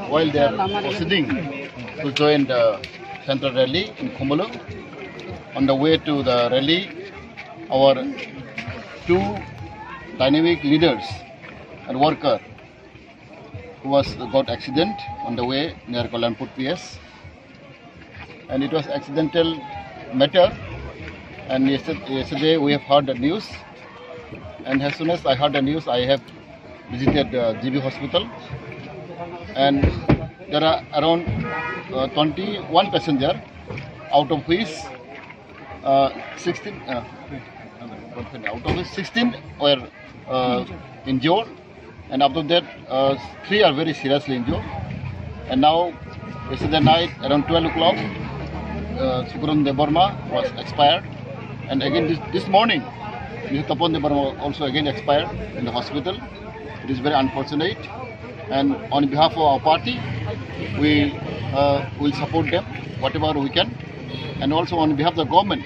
while they are proceeding to join the central rally in Khumulu. On the way to the rally, our two dynamic leaders and worker who got accident on the way near Kalanpur PS, and it was accidental matter. And yesterday we have heard the news, and as soon as I heard the news, I have visited GB Hospital, and there are around 21 passengers, out of which 16 were injured, and after that 3 are very seriously injured. And now yesterday night around 12 o'clock, Sugron Deborma was expired, and again this morning Mr. Tapon Deborma also again expired in the hospital. It is very unfortunate, and on behalf of our party, we will support them whatever we can. And also on behalf of the government,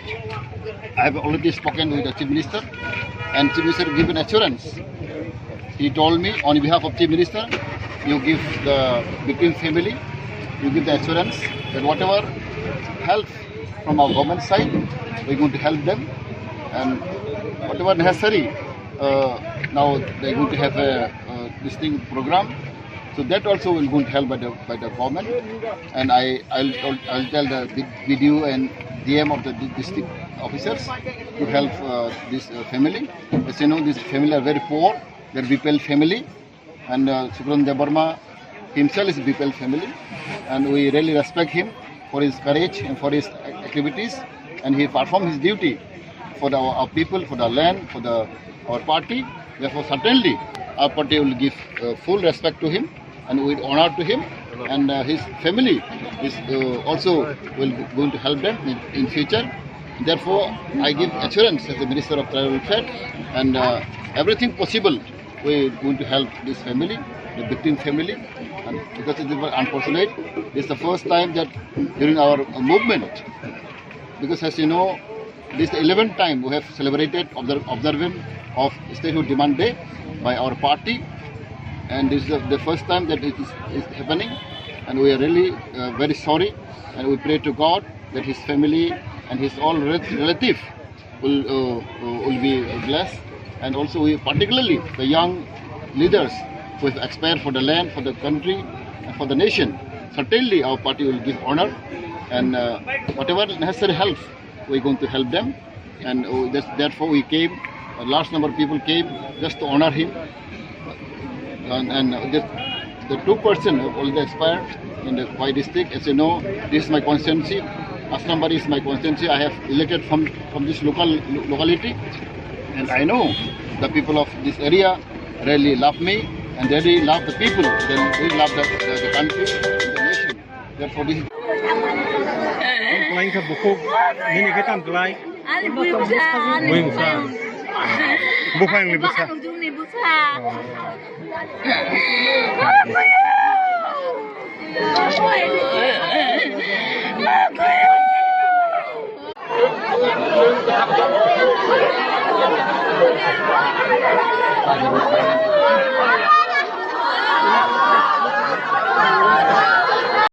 I have already spoken with the Chief Minister, and Chief Minister given assurance. He told me on behalf of Chief Minister, you give the victim family, you give the assurance that whatever help from our government side, we're going to help them, and whatever necessary, now they're going to have a distinct program. So that also will going to help by the government, and I'll tell the BDU and DM of the district officers to help this family. As you know, this family are very poor. They're BPL family, and Sugron Deborma himself is BPL family, and we really respect him for his courage and for his activities, and he performed his duty for our people, for the land, for our party. Therefore, certainly our party will give full respect to him, and we honor to him, and his family is also going to help them in future. Therefore, I give assurance as the Minister of Tribal Welfare, and everything possible we are going to help this family, the victim family, and because it is very unfortunate. This is the first time that during our movement, because as you know, this is the 11th time we have celebrated observance of Statehood Demand Day by our party, and this is the first time that it is happening, and we are really very sorry, and we pray to God that his family and his all relative will be blessed, and also we particularly the young leaders who have expired for the land, for the country, and for the nation. Certainly our party will give honor, and whatever necessary help we are going to help them, and therefore we came. A large number of people came just to honor him, and the 2% have already expired in the Pai district. As you know, this is my constituency. Asnambari is my constituency. I have elected from this locality, and I know the people of this area really love me, and they really love the people. They really love the country, the nation. Therefore, this. Bukan lebih besar. Aku